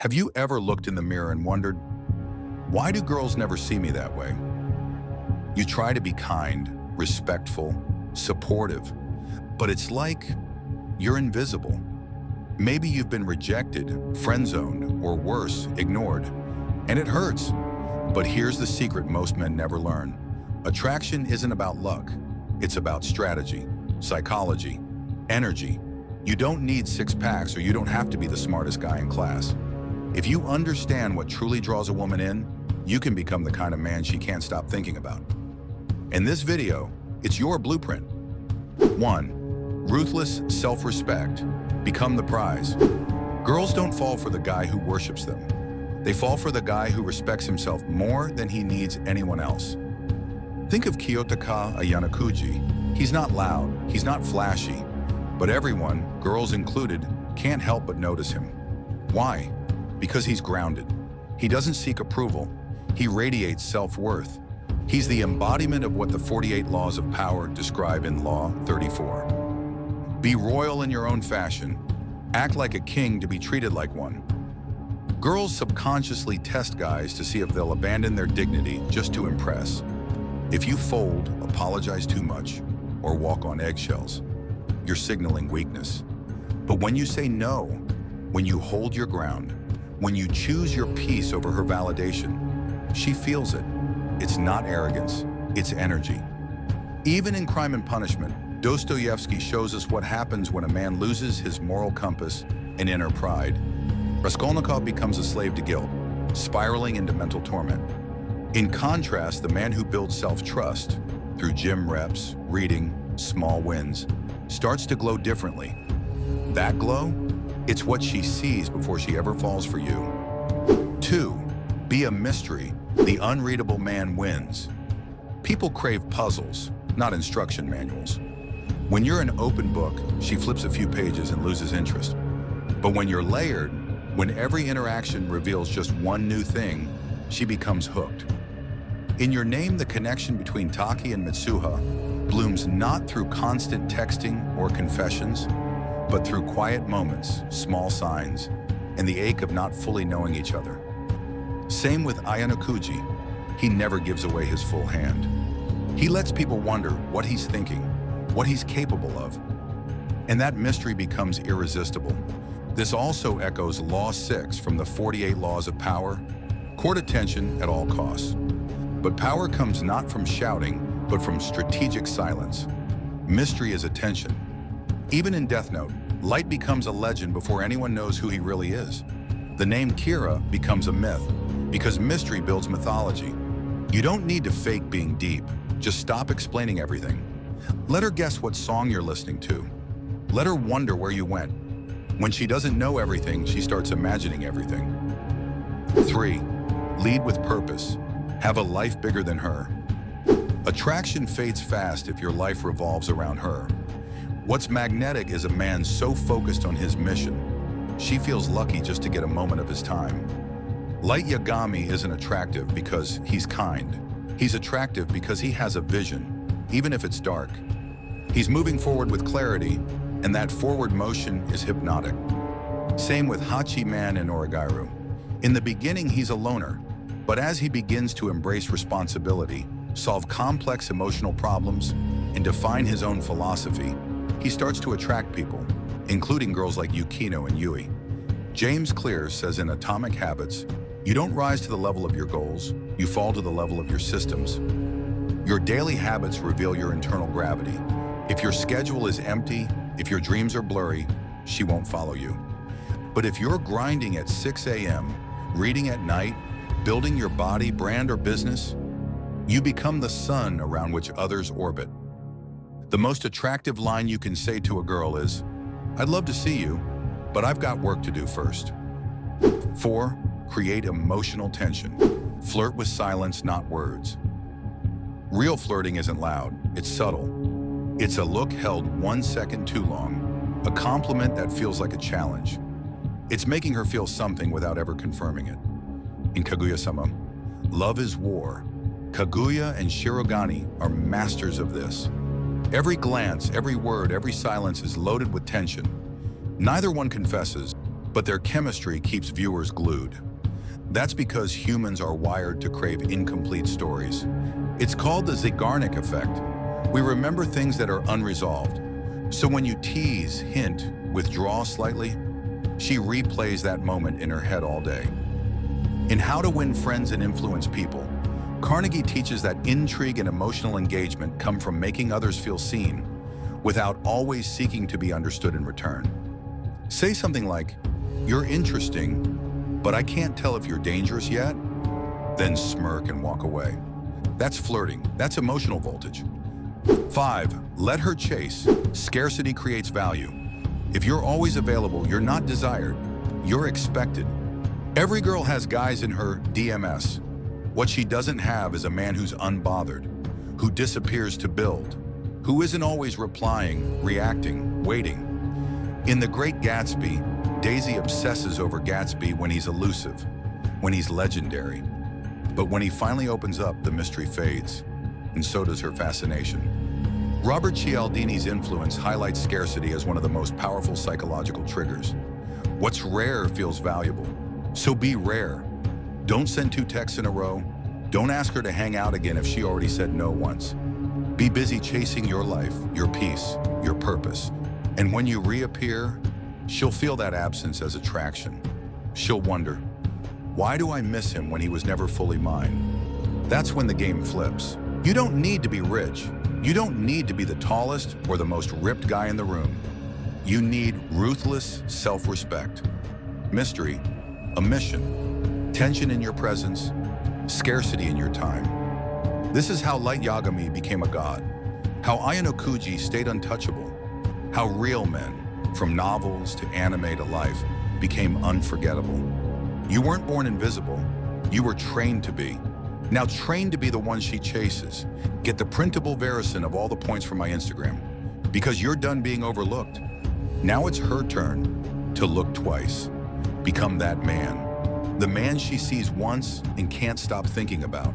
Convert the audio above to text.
Have you ever looked in the mirror and wondered, why do girls never see me that way? You try to be kind, respectful, supportive, but it's like you're invisible. Maybe you've been rejected, friend-zoned, or worse, ignored, and it hurts. But here's the secret most men never learn. Attraction isn't about luck. It's about strategy, psychology, energy. You don't need six packs or you don't have to be the smartest guy in class. If you understand what truly draws a woman in, you can become the kind of man she can't stop thinking about. In this video, it's your blueprint. 1. Ruthless self-respect. Become the prize. Girls don't fall for the guy who worships them. They fall for the guy who respects himself more than he needs anyone else. Think of Kiyotaka Ayanakuji. He's not loud, he's not flashy, but everyone, girls included, can't help but notice him. Why? Because he's grounded. He doesn't seek approval. He radiates self-worth. He's the embodiment of what the 48 laws of power describe in Law 34. Be royal in your own fashion. Act like a king to be treated like one. Girls subconsciously test guys to see if they'll abandon their dignity just to impress. If you fold, apologize too much, or walk on eggshells, you're signaling weakness. But when you say no, when you hold your ground, when you choose your peace over her validation, she feels it. It's not arrogance, it's energy. Even in Crime and Punishment, Dostoevsky shows us what happens when a man loses his moral compass and inner pride. Raskolnikov becomes a slave to guilt, spiraling into mental torment. In contrast, the man who builds self-trust through gym reps, reading, small wins, starts to glow differently. That glow, it's what she sees before she ever falls for you. 2. Be a mystery. The unreadable man wins. People crave puzzles, not instruction manuals. When you're an open book, she flips a few pages and loses interest. But when you're layered, when every interaction reveals just one new thing, she becomes hooked. In Your Name, the connection between Taki and Mitsuha blooms not through constant texting or confessions, but through quiet moments, small signs, and the ache of not fully knowing each other. Same with Ayanokuji. He never gives away his full hand. He lets people wonder what he's thinking, what he's capable of, and that mystery becomes irresistible. This also echoes Law 6 from the 48 Laws of Power: court attention at all costs. But power comes not from shouting, but from strategic silence. Mystery is attention. Even in Death Note, Light becomes a legend before anyone knows who he really is. The name Kira becomes a myth, because mystery builds mythology. You don't need to fake being deep. Just stop explaining everything. Let her guess what song you're listening to. Let her wonder where you went. When she doesn't know everything, she starts imagining everything. 3. Lead with purpose. Have a life bigger than her. Attraction fades fast if your life revolves around her. What's magnetic is a man so focused on his mission, she feels lucky just to get a moment of his time. Light Yagami isn't attractive because he's kind. He's attractive because he has a vision, even if it's dark. He's moving forward with clarity, and that forward motion is hypnotic. Same with Hachiman and Origairu. In the beginning, he's a loner, but as he begins to embrace responsibility, solve complex emotional problems, and define his own philosophy, he starts to attract people, including girls like Yukino and Yui. James Clear says in Atomic Habits, you don't rise to the level of your goals, you fall to the level of your systems. Your daily habits reveal your internal gravity. If your schedule is empty, if your dreams are blurry, she won't follow you. But if you're grinding at 6 a.m., reading at night, building your body, brand, or business, you become the sun around which others orbit. The most attractive line you can say to a girl is, I'd love to see you, but I've got work to do first. 4. Create emotional tension. Flirt with silence, not words. Real flirting isn't loud, it's subtle. It's a look held 1 second too long, a compliment that feels like a challenge. It's making her feel something without ever confirming it. In Kaguya-sama, love is war. Kaguya and Shirogane are masters of this. Every glance, every word, every silence is loaded with tension. Neither one confesses, but their chemistry keeps viewers glued. That's because humans are wired to crave incomplete stories. It's called the Zeigarnik effect. We remember things that are unresolved. So when you tease, hint, withdraw slightly, she replays that moment in her head all day. In How to Win Friends and Influence People, Carnegie teaches that intrigue and emotional engagement come from making others feel seen without always seeking to be understood in return. Say something like, "You're interesting, but I can't tell if you're dangerous yet," then smirk and walk away. That's flirting. That's emotional voltage. 5. Let her chase. Scarcity creates value. If you're always available, you're not desired. You're expected. Every girl has guys in her DMS. What she doesn't have is a man who's unbothered, who disappears to build, who isn't always replying, reacting, waiting. In The Great Gatsby, Daisy obsesses over Gatsby when he's elusive, when he's legendary. But when he finally opens up, the mystery fades, and so does her fascination. Robert Cialdini's influence highlights scarcity as one of the most powerful psychological triggers. What's rare feels valuable, so be rare. Don't send 2 texts in a row. Don't ask her to hang out again if she already said no once. Be busy chasing your life, your peace, your purpose. And when you reappear, she'll feel that absence as attraction. She'll wonder, why do I miss him when he was never fully mine? That's when the game flips. You don't need to be rich. You don't need to be the tallest or the most ripped guy in the room. You need ruthless self-respect, mystery, a mission, tension in your presence, scarcity in your time. This is how Light Yagami became a god, how Ayanokuji stayed untouchable, how real men, from novels to anime to life, became unforgettable. You weren't born invisible, you were trained to be. Now train to be the one she chases. Get the printable verison of all the points from my Instagram, because you're done being overlooked. Now it's her turn to look twice. Become that man. The man she sees once and can't stop thinking about.